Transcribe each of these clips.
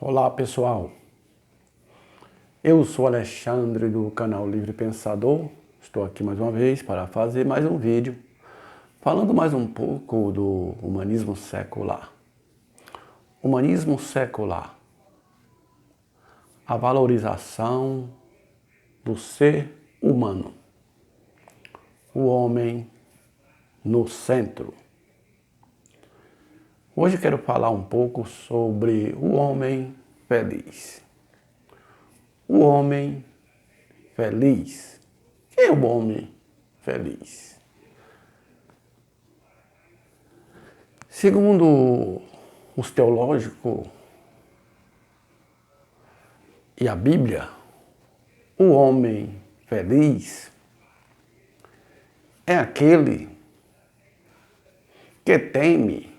Olá pessoal, eu sou Alexandre do canal Livre Pensador, estou aqui mais uma vez para fazer mais um vídeo falando mais um pouco do humanismo secular. Humanismo secular, a valorização do ser humano, o homem no centro. Hoje quero falar um pouco sobre o homem feliz. O homem feliz. Quem é o homem feliz? Segundo os teológicos e a Bíblia, o homem feliz é aquele que teme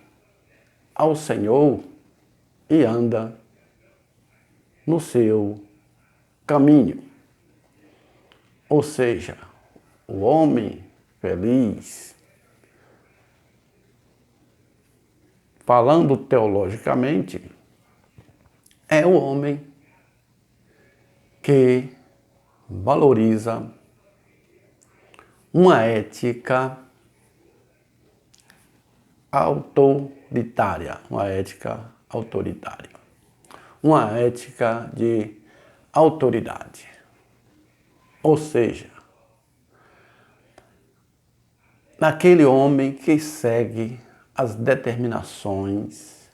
ao Senhor e anda no seu caminho. Ou seja, o homem feliz, falando teologicamente, é o homem que valoriza uma ética autoritária, uma ética de autoridade. Ou seja, naquele homem que segue as determinações,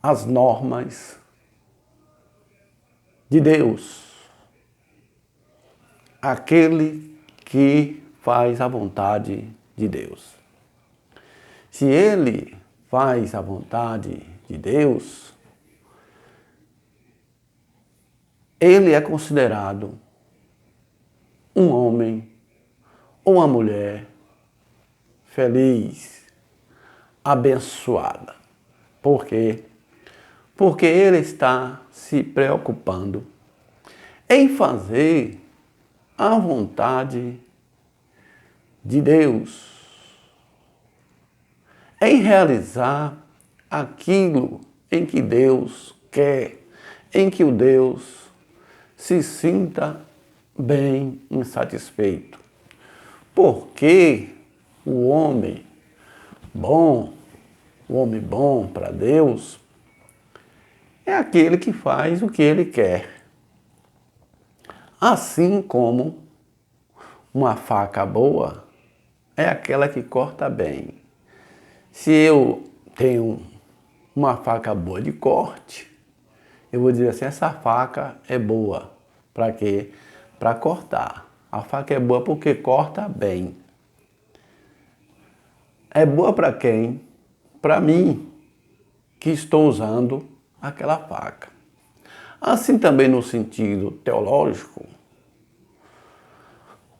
as normas de Deus, aquele que faz a vontade de Deus. Se ele faz a vontade de Deus, ele é considerado um homem ou uma mulher feliz, abençoada. Por quê? Porque ele está se preocupando em fazer a vontade de Deus, em realizar aquilo em que Deus quer, em que o Deus se sinta bem insatisfeito. Porque o homem bom para Deus é aquele que faz o que ele quer. Assim como uma faca boa é aquela que corta bem. Se eu tenho uma faca boa de corte, eu vou dizer assim, essa faca é boa. Para quê? Para cortar. A faca é boa porque corta bem. É boa para quem? Para mim, que estou usando aquela faca. Assim também no sentido teológico,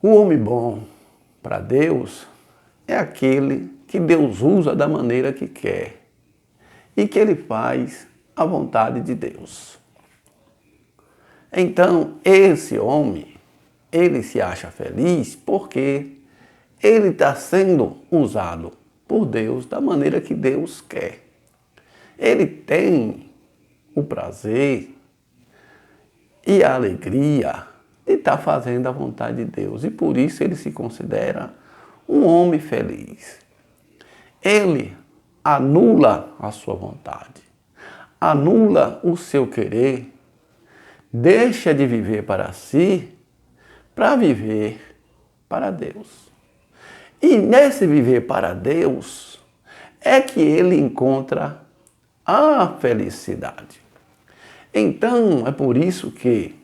o homem bom para Deus é aquele que Deus usa da maneira que quer e que ele faz a vontade de Deus. Então, esse homem, ele se acha feliz porque ele está sendo usado por Deus da maneira que Deus quer. Ele tem o prazer e a alegria de estar fazendo a vontade de Deus. E por isso ele se considera um homem feliz. Ele anula a sua vontade, anula o seu querer, deixa de viver para si para viver para Deus. E nesse viver para Deus é que ele encontra a felicidade. Então, é por isso que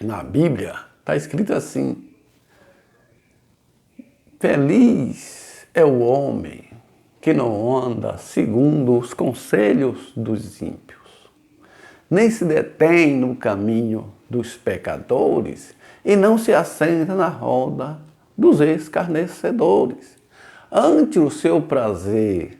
na Bíblia está escrito assim: feliz é o homem que não anda segundo os conselhos dos ímpios, nem se detém no caminho dos pecadores e não se assenta na roda dos escarnecedores. Antes o seu prazer,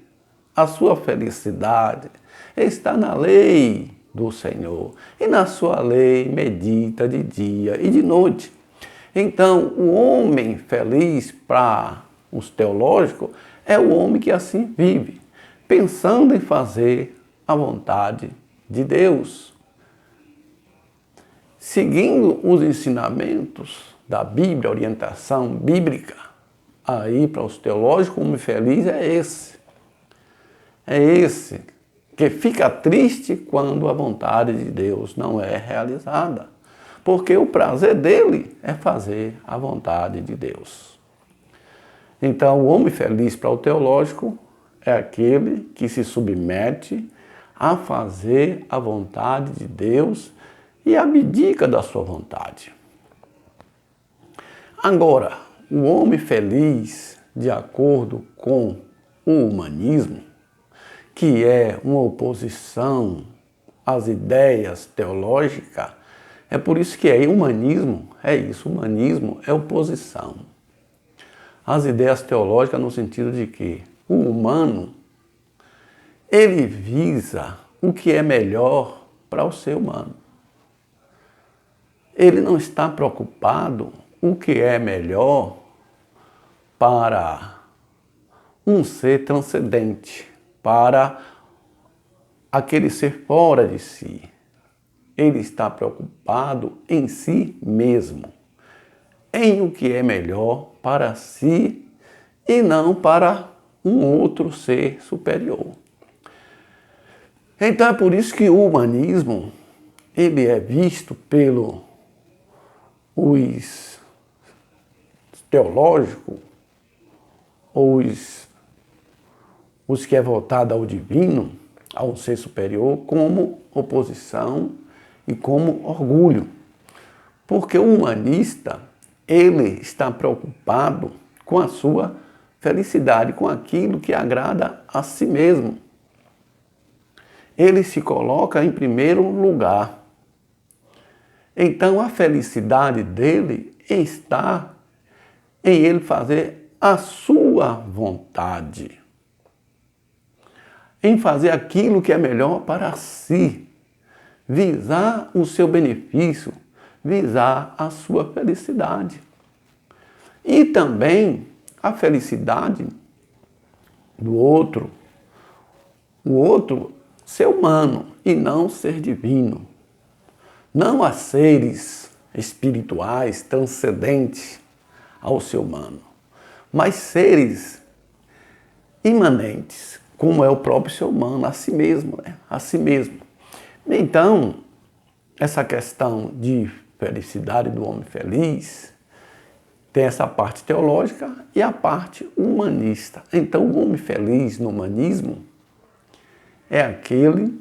a sua felicidade está na lei do Senhor, e na sua lei medita de dia e de noite. Então, o homem feliz para os teológicos é o homem que assim vive, pensando em fazer a vontade de Deus, seguindo os ensinamentos da Bíblia, a orientação bíblica, aí para os teológicos, o homem feliz é esse. É esse que fica triste quando a vontade de Deus não é realizada. Porque o prazer dele é fazer a vontade de Deus. Então, o homem feliz para o teológico é aquele que se submete a fazer a vontade de Deus e abdica da sua vontade. Agora, o homem feliz, de acordo com o humanismo, que é uma oposição às ideias teológicas, é por isso que humanismo é isso, humanismo é oposição às ideias teológicas no sentido de que o humano, ele visa o que é melhor para o ser humano. Ele não está preocupado o que é melhor para um ser transcendente, para aquele ser fora de si. Ele está preocupado em si mesmo, em o que é melhor para si e não para um outro ser superior. Então é por isso que o humanismo, ele é visto pelos teológicos, ou os que é voltado ao divino, ao ser superior, como oposição e como orgulho. Porque o humanista, ele está preocupado com a sua felicidade, com aquilo que agrada a si mesmo. Ele se coloca em primeiro lugar. Então a felicidade dele está em ele fazer a sua vontade, em fazer aquilo que é melhor para si, visar o seu benefício, visar a sua felicidade. E também a felicidade do outro, o outro ser humano e não ser divino. Não há seres espirituais transcendentes ao ser humano, mas seres imanentes, como é o próprio ser humano, a si mesmo, né? A si mesmo. Então, essa questão de felicidade do homem feliz tem essa parte teológica e a parte humanista. Então, o homem feliz no humanismo é aquele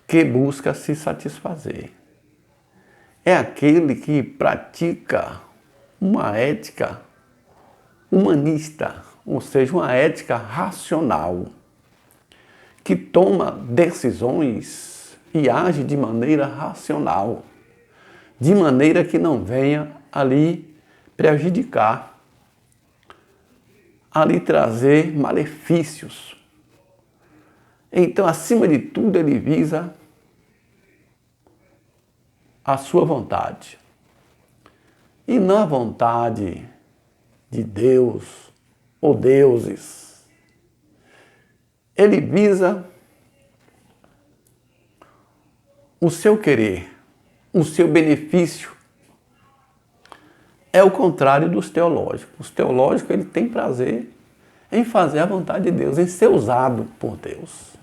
que busca se satisfazer. É aquele que pratica uma ética humanista, ou seja, uma ética racional, que toma decisões e age de maneira racional, de maneira que não venha ali prejudicar, ali trazer malefícios. Então, acima de tudo, ele visa a sua vontade. E não a vontade de Deus ou deuses. Ele visa o seu querer, o seu benefício. É o contrário dos teológicos. Os teológicos, ele tem prazer em fazer a vontade de Deus, em ser usado por Deus.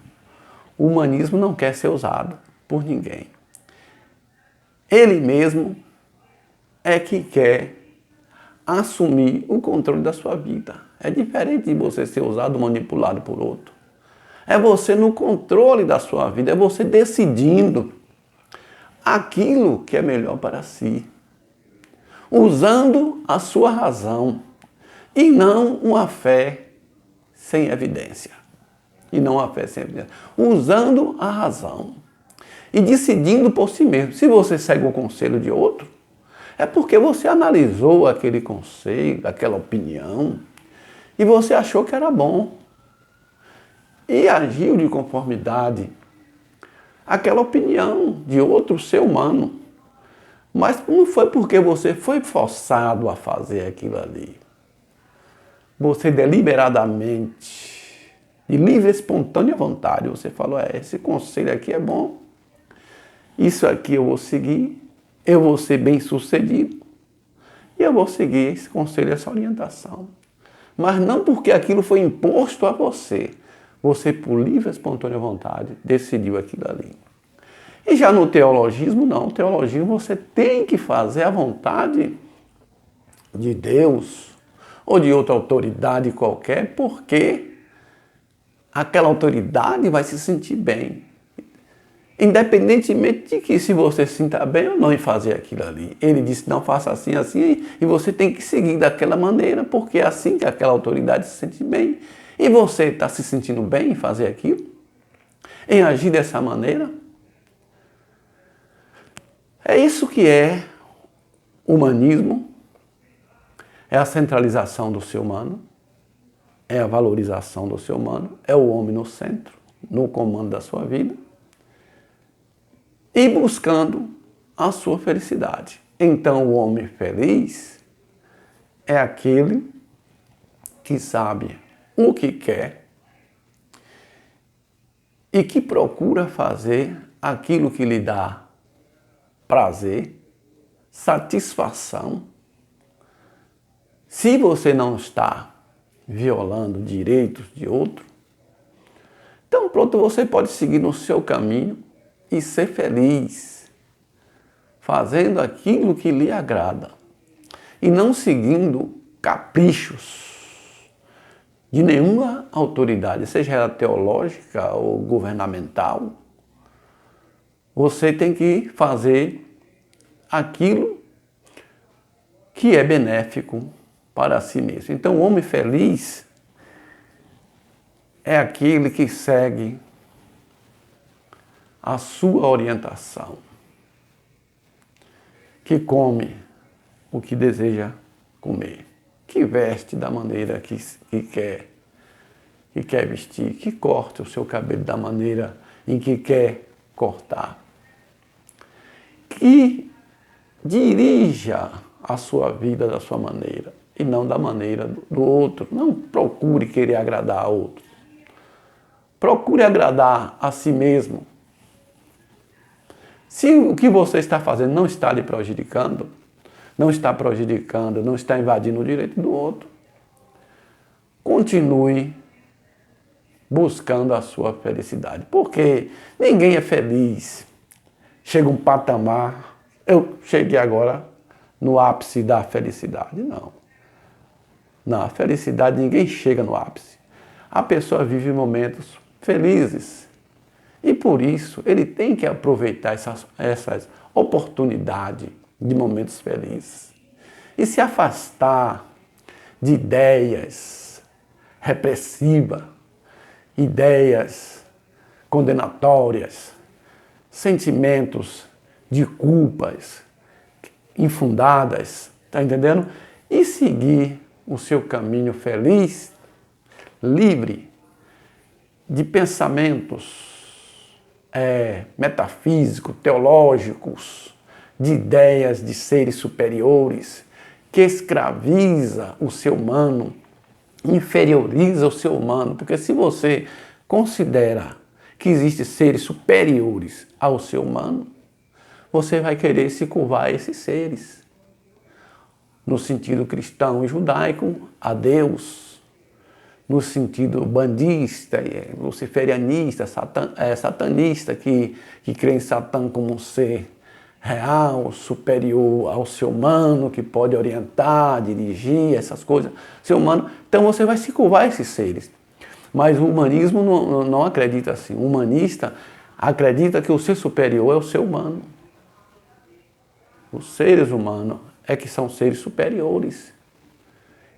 O humanismo não quer ser usado por ninguém. Ele mesmo é que quer assumir o controle da sua vida. É diferente de você ser usado, manipulado por outro. É você no controle da sua vida, é você decidindo aquilo que é melhor para si, usando a sua razão e não uma fé sem evidência. E não a fé sem evidência. Usando a razão e decidindo por si mesmo. Se você segue o conselho de outro, é porque você analisou aquele conselho, aquela opinião, e você achou que era bom. E agiu de conformidade àquela opinião de outro ser humano. Mas não foi porque você foi forçado a fazer aquilo ali. Você deliberadamente de livre e espontânea vontade, você falou, esse conselho aqui é bom, isso aqui eu vou seguir, eu vou ser bem-sucedido, e eu vou seguir esse conselho, essa orientação. Mas não porque aquilo foi imposto a você. Você, por livre e espontânea vontade, decidiu aquilo ali. E já no teologismo, não. No teologismo você tem que fazer a vontade de Deus ou de outra autoridade qualquer, porque aquela autoridade vai se sentir bem. Independentemente de que se você se sinta bem ou não em fazer aquilo ali. Ele disse, não faça assim, assim, e você tem que seguir daquela maneira, porque é assim que aquela autoridade se sente bem. E você está se sentindo bem em fazer aquilo? Em agir dessa maneira? É isso que é humanismo, é a centralização do ser humano, é a valorização do ser humano, é o homem no centro, no comando da sua vida, e buscando a sua felicidade. Então, o homem feliz é aquele que sabe o que quer e que procura fazer aquilo que lhe dá prazer, satisfação. Se você não está violando direitos de outro, então pronto, você pode seguir no seu caminho e ser feliz, fazendo aquilo que lhe agrada e não seguindo caprichos de nenhuma autoridade, seja ela teológica ou governamental. Você tem que fazer aquilo que é benéfico para si mesmo. Então, o homem feliz é aquele que segue a sua orientação, que come o que deseja comer, que veste da maneira que quer vestir, que corta o seu cabelo da maneira em que quer cortar, que dirija a sua vida da sua maneira e não da maneira do outro. Não procure querer agradar a outro. Procure agradar a si mesmo. Se o que você está fazendo não está lhe prejudicando, não está invadindo o direito do outro, continue buscando a sua felicidade. Porque ninguém é feliz. Chega um patamar, eu cheguei agora no ápice da felicidade. Não. Na felicidade ninguém chega no ápice. A pessoa vive momentos felizes. E por isso ele tem que aproveitar essas oportunidades de momentos felizes. E se afastar de ideias repressivas, ideias condenatórias, sentimentos de culpas infundadas, tá entendendo? E seguir o seu caminho feliz, livre de pensamentos metafísicos, teológicos, de ideias de seres superiores, que escraviza o ser humano, inferioriza o ser humano, porque se você considera que existem seres superiores ao ser humano, você vai querer se curvar a esses seres. No sentido cristão e judaico, a Deus. No sentido bandista, luciferianista, satanista, que crê em Satã como um ser real, superior ao ser humano, que pode orientar, dirigir, essas coisas. Ser humano. Então você vai se curvar a esses seres. Mas o humanismo não acredita assim. O humanista acredita que o ser superior é o ser humano. Os seres humanos é que são seres superiores,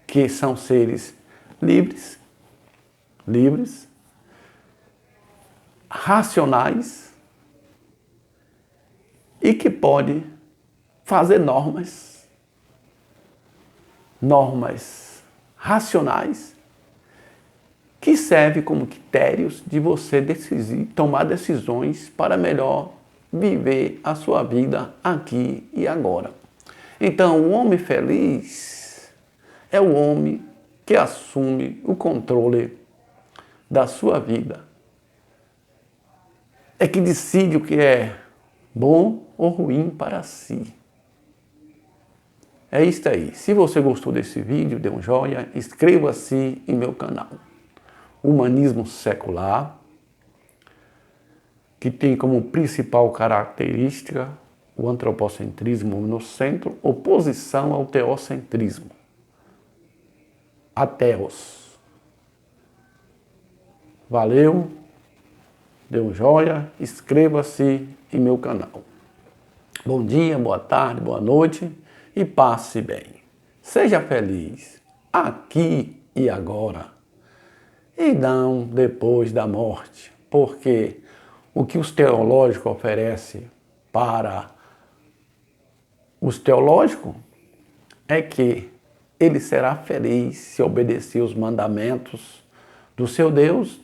que são seres livres, racionais e que podem fazer normas racionais que servem como critérios de você tomar decisões para melhor viver a sua vida aqui e agora. Então, o homem feliz é o homem que assume o controle da sua vida é que decide o que é bom ou ruim para si. É isso aí. Se você gostou desse vídeo, dê um joinha, inscreva-se em meu canal. Humanismo Secular, que tem como principal característica o antropocentrismo no centro, oposição ao teocentrismo. Ateos. Valeu, dê um joinha, inscreva-se em meu canal. Bom dia, boa tarde, boa noite e passe bem. Seja feliz aqui e agora e não depois da morte, porque o que os teológicos oferecem para os teológicos é que ele será feliz se obedecer os mandamentos do seu Deus,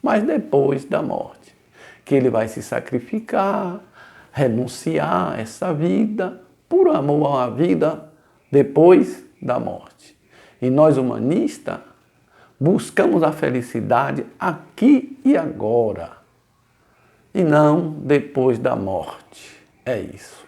mas depois da morte, que ele vai se sacrificar, renunciar a essa vida por amor à vida depois da morte. E nós humanistas buscamos a felicidade aqui e agora e não depois da morte. É isso.